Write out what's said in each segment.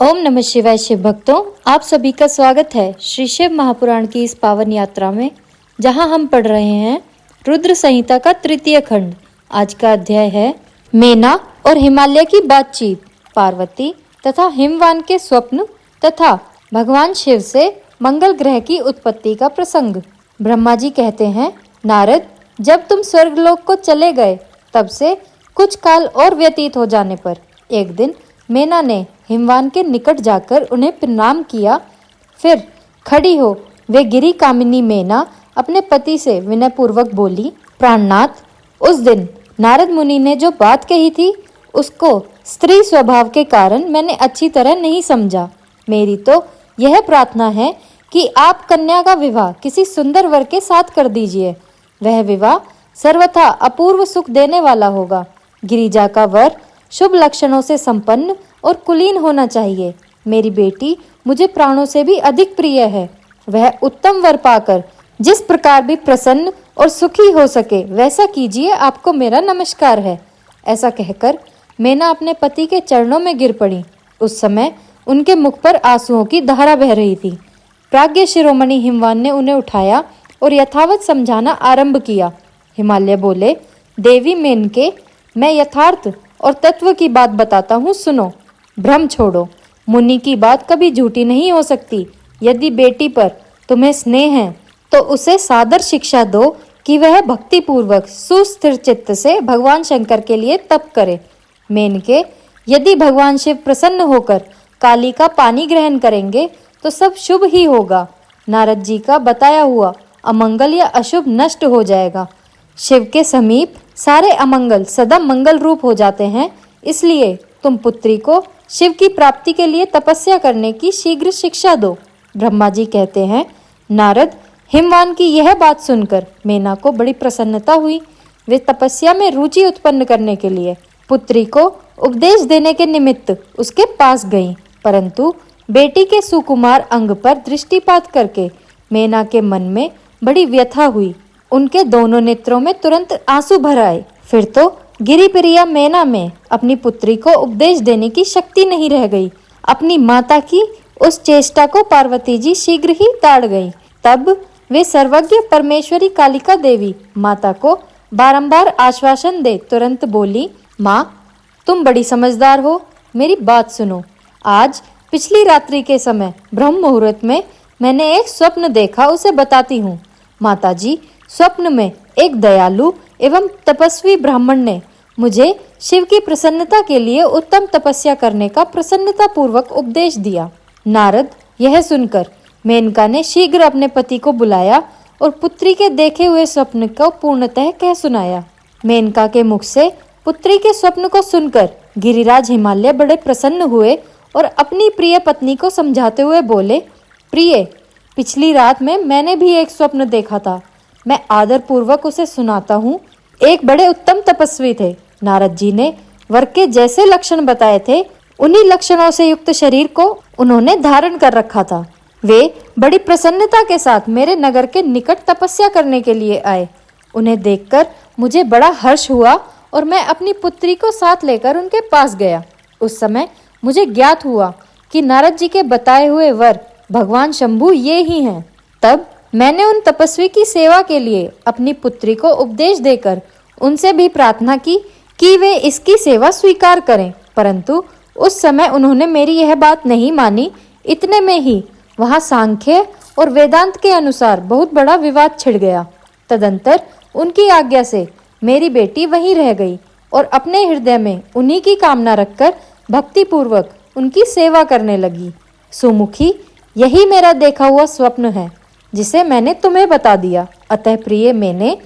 ओम नमः शिवाय। शिव भक्तों, आप सभी का स्वागत है श्री शिव महापुराण की इस पावन यात्रा में, जहां हम पढ़ रहे हैं रुद्र संहिता का तृतीय खंड। आज का अध्याय है मेना और हिमालय की बातचीत, पार्वती तथा हिमवान के स्वप्न तथा भगवान शिव से मंगल ग्रह की उत्पत्ति का प्रसंग। ब्रह्मा जी कहते हैं, नारद, जब तुम स्वर्गलोक को चले गए तब से कुछ काल और व्यतीत हो जाने पर एक दिन मेना ने हिमवान के निकट जाकर उन्हें प्रणाम किया। फिर खड़ी हो वे गिरी कामिनी मेना अपने पति से विनयपूर्वक बोली, प्राणनाथ, उस दिन नारद मुनि ने जो बात कही थी उसको स्त्री स्वभाव के कारण मैंने अच्छी तरह नहीं समझा। मेरी तो यह प्रार्थना है कि आप कन्या का विवाह किसी सुंदर वर के साथ कर दीजिए। वह विवाह सर्वथा अपूर्व सुख देने वाला होगा। गिरिजा का वर शुभ लक्षणों से संपन्न और कुलीन होना चाहिए। मेरी बेटी मुझे प्राणों से भी अधिक प्रिय है। वह उत्तम वर पाकर जिस प्रकार भी प्रसन्न और सुखी हो सके वैसा कीजिए, आपको मेरा नमस्कार है। ऐसा कहकर मेना अपने पति के चरणों में गिर पड़ी। उस समय उनके मुख पर आंसुओं की धारा बह रही थी। प्राज्ञ शिरोमणि हिमवान ने उन्हें उठाया और यथावत समझाना आरंभ किया। हिमालय बोले, देवी मेनके, मैं यथार्थ और तत्व की बात बताता हूँ, सुनो। भ्रम छोड़ो, मुनि की बात कभी झूठी नहीं हो सकती। यदि बेटी पर तुम्हें स्नेह है तो उसे सादर शिक्षा दो कि वह भक्ति पूर्वक सुस्थिर चित्त से भगवान शंकर के लिए तप करे। मेनके, यदि भगवान शिव प्रसन्न होकर काली का पानी ग्रहण करेंगे तो सब शुभ ही होगा। नारद जी का बताया हुआ अमंगल या अशुभ नष्ट हो जाएगा। शिव के समीप सारे अमंगल सदा मंगल रूप हो जाते हैं। इसलिए तुम पुत्री को शिव की प्राप्ति के लिए तपस्या करने की शीघ्र शिक्षा दो। ब्रह्मा जी कहते हैं, नारद, हिमवान की यह बात सुनकर मेना को बड़ी प्रसन्नता हुई। वे तपस्या में रुचि उत्पन्न करने के लिए पुत्री को उपदेश देने के निमित्त उसके पास गईं, परंतु बेटी के सुकुमार अंग पर दृष्टिपात करके मेना के मन में बड़ी व्यथा हुई। उनके दोनों नेत्रों में तुरंत आंसू भर आए। फिर तो गिरिप्रिया मेना में अपनी पुत्री को उपदेश देने की शक्ति नहीं रह गई। अपनी माता की उस चेष्टा को पार्वती जी शीघ्र ही ताड़ गई। तब वे सर्वज्ञ परमेश्वरी कालिका देवी माता को बारंबार आश्वासन दे तुरंत बोली, माँ, तुम बड़ी समझदार हो, मेरी बात सुनो। आज पिछली रात्रि के समय ब्रह्म मुहूर्त में मैंने एक स्वप्न देखा, उसे बताती हूँ। माता जी, स्वप्न में एक दयालु एवं तपस्वी ब्राह्मण ने मुझे शिव की प्रसन्नता के लिए उत्तम तपस्या करने का प्रसन्नता पूर्वक उपदेश दिया। नारद, यह सुनकर मेनका ने शीघ्र अपने पति को बुलाया और पुत्री के देखे हुए स्वप्न को पूर्णतः कह सुनाया। मेनका के मुख से पुत्री के स्वप्न को सुनकर गिरिराज हिमालय बड़े प्रसन्न हुए और अपनी प्रिय पत्नी को समझाते हुए बोले, प्रिय, पिछली रात में मैंने भी एक स्वप्न देखा था। मैं आदर पूर्वक उसे सुनाता हूँ। एक बड़े उत्तम तपस्वी थे। नारद जी ने वर के जैसे लक्षण बताए थे उन्हीं लक्षणों से युक्त शरीर को उन्होंने धारण कर रखा था। वे बड़ी प्रसन्नता के साथ मेरे नगर के निकट तपस्या करने के लिए आए। उन्हें देखकर मुझे बड़ा हर्ष हुआ और मैं अपनी पुत्री को साथ लेकर उनके पास गया। उस समय मुझे ज्ञात हुआ कि नारद जी के बताए हुए वर भगवान शंभु ये ही हैं। तब मैंने उन तपस्वी की सेवा के लिए अपनी पुत्री को उपदेश देकर उनसे भी प्रार्थना की कि वे इसकी सेवा स्वीकार करें, परंतु उस समय उन्होंने मेरी यह बात नहीं मानी। इतने में ही वहां सांख्य और वेदांत के अनुसार बहुत बड़ा विवाद छिड़ गया। तदंतर उनकी आज्ञा से मेरी बेटी वहीं रह गई और अपने हृदय में उन्हीं की कामना रखकर भक्ति पूर्वक उनकी सेवा करने लगी। सुमुखी, यही मेरा देखा हुआ स्वप्न है जिसे मैंने तुम्हें बता दिया। अतः प्रिय, मैंने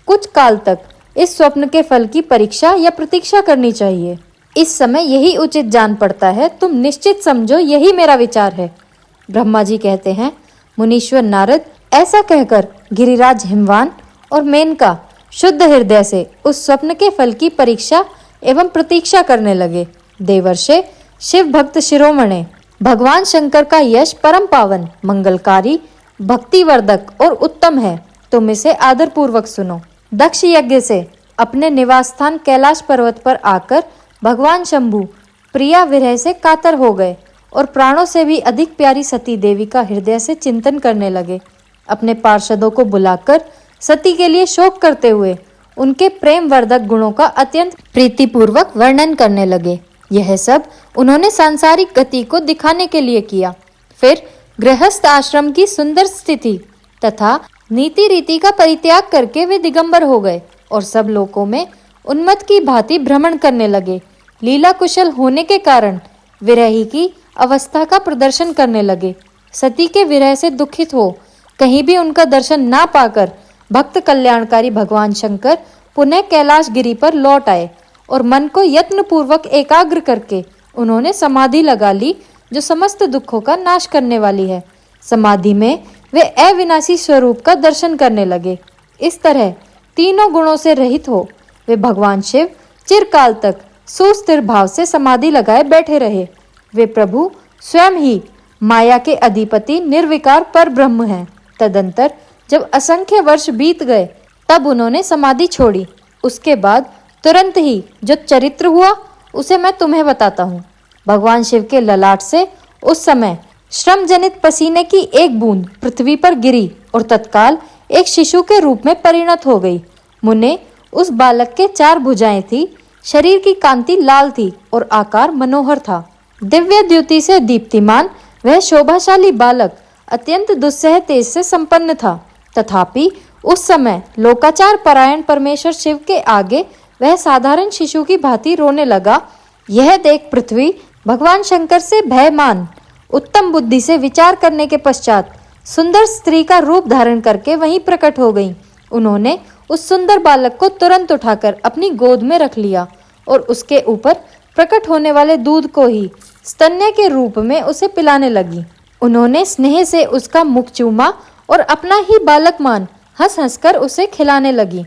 कुछ काल तक इस स्वप्न के फल की परीक्षा या प्रतीक्षा करनी चाहिए। इस समय यही उचित जान पड़ता है। तुम निश्चित समझो, यही मेरा विचार है। ब्रह्मा जी कहते हैं, मुनीश्वर नारद, ऐसा कहकर गिरिराज हिमवान और मेनका शुद्ध हृदय से उस स्वप्न के फल की परीक्षा एवं प्रतीक्षा करने लगे। देवर्षे शिव भक्त शिरोमणे, भगवान शंकर का यश परम पावन, मंगलकारी, भक्तिवर्धक और उत्तम है। तुम इसे आदर पूर्वक सुनो। दक्ष यज्ञ से अपने निवास स्थान कैलाश पर्वत पर आकर भगवान शंभु प्रिया विरह से कातर हो गए और प्राणों से भी अधिक प्यारी सती देवी का हृदय से चिंतन करने लगे। अपने पार्षदों को बुलाकर सती के लिए शोक करते हुए उनके प्रेम वर्धक गुणों का अत्यंत प्रीतिपूर्वक वर्णन करने लगे। यह सब उन्होंने सांसारिक गति को दिखाने के लिए किया। फिर गृहस्थ आश्रम की सुंदर स्थिति तथा नीति रीति का परित्याग करके वे दिगंबर हो गए और सब लोकों में उन्मत्त की भांति भ्रमण करने लगे। लीला कुशल होने के कारण विरही की अवस्था का प्रदर्शन करने लगे। सती के विरह से दुखित हो कहीं भी उनका दर्शन ना पाकर भक्त कल्याणकारी भगवान शंकर पुनः कैलाश गिरी पर लौट आए और मन को यत्न पूर्वक एकाग्र करके उन्होंने समाधि लगा ली, जो समस्त दुखों का नाश करने वाली है। समाधि में वे अविनाशी स्वरूप का दर्शन करने लगे। इस तरह तीनों गुणों से रहित हो वे भगवान शिव चिरकाल तक सुस्थिर भाव से समाधि लगाए बैठे रहे। वे प्रभु स्वयं ही माया के अधिपति निर्विकार पर ब्रह्म हैं। तदंतर जब असंख्य वर्ष बीत गए तब उन्होंने समाधि छोड़ी। उसके बाद तुरंत ही जो चरित्र हुआ उसे मैं तुम्हें बताता हूँ। भगवान शिव के ललाट से उस समय श्रम जनित पसीने की एक बूंद पृथ्वी पर गिरी और तत्काल एक शिशु के रूप में परिणत हो गई। मुने उस बालक के 4 भुजाएं थी, शरीर की कांति लाल थी और आकार मनोहर था। दिव्य द्युति से दीप्तिमान वह शोभाशाली बालक अत्यंत दुस्सह तेज से संपन्न था। तथापि उस समय लोकाचार परायण परमेश्वर शिव के आगे वह साधारण शिशु की भांति रोने लगा। यह देख पृथ्वी भगवान शंकर से भयमान उत्तम बुद्धि से विचार करने के पश्चात सुंदर स्त्री का रूप धारण करके वहीं प्रकट हो गई। उन्होंने उस सुंदर बालक को तुरंत उठाकर अपनी गोद में रख लिया और उसके ऊपर प्रकट होने वाले दूध को ही स्तन्य के रूप में उसे पिलाने लगी। उन्होंने स्नेह से उसका मुख चूमा और अपना ही बालक मान हंस हंसकर उसे खिलाने लगी।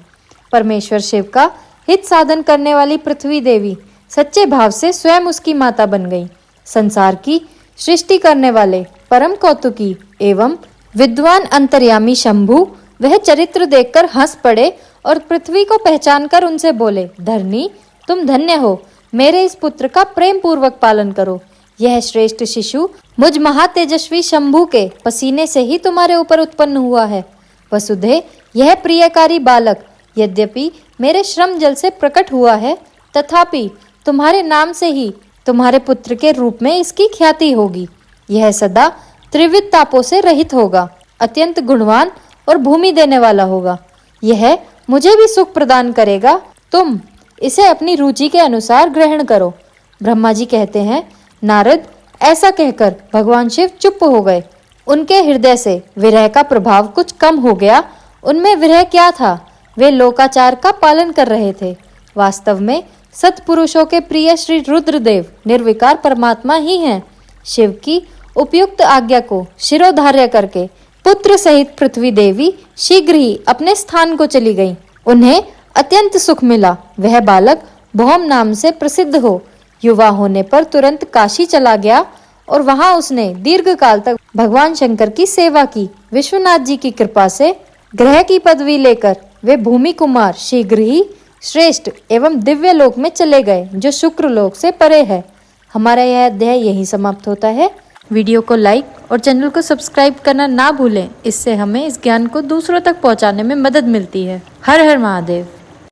परमेश्वर शिव का हित साधन करने वाली पृथ्वी देवी सच्चे भाव से स्वयं उसकी माता बन गई। संसार की सृष्टि करने वाले परम कौतुकी एवं विद्वान अंतर्यामी शंभु वह चरित्र देखकर हंस पड़े और पृथ्वी को पहचानकर उनसे बोले, धरनी तुम धन्य हो, मेरे इस पुत्र का प्रेम पूर्वक पालन करो। यह श्रेष्ठ शिशु मुझ महातेजस्वी शंभु के पसीने से ही तुम्हारे ऊपर उत्पन्न हुआ है। वसुधे यह प्रियकारी बालक यद्यपि मेरे श्रम जल से प्रकट हुआ है, तथापि तुम्हारे नाम से ही तुम्हारे पुत्र के रूप में इसकी ख्याति होगी। यह सदा त्रिविध तापों से रहित होगा, अत्यंत गुणवान और भूमि देने वाला होगा। यह मुझे भी सुख प्रदान करेगा। तुम इसे अपनी रुचि के अनुसार ग्रहण करो। ब्रह्मा जी कहते हैं, नारद ऐसा कहकर भगवान शिव चुप हो गए। उनके हृदय से विरह का प्रभाव कुछ कम हो गया। उनमें विरह क्या था, वे लोकाचार का पालन कर रहे थे। वास्तव में सत्पुरुषों के प्रिय श्री रुद्रदेव निर्विकार परमात्मा ही हैं। शिव की उपयुक्त आज्ञा को शिरोधार्य करके पुत्र सहित पृथ्वी देवी शीघ्र ही अपने स्थान को चली गईं। उन्हें अत्यंत सुख मिला। वह बालक भौम नाम से प्रसिद्ध हो युवा होने पर तुरंत काशी चला गया और वहां उसने दीर्घ काल तक भगवान शंकर की सेवा की। विश्वनाथ जी की कृपा से ग्रह की पदवी लेकर वे भूमि कुमार शीघ्र ही श्रेष्ठ एवं दिव्य लोक में चले गए, जो शुक्र लोक से परे है। हमारा यह अध्याय यहीं समाप्त होता है। वीडियो को लाइक और चैनल को सब्सक्राइब करना ना भूलें। इससे हमें इस ज्ञान को दूसरों तक पहुंचाने में मदद मिलती है। हर हर महादेव।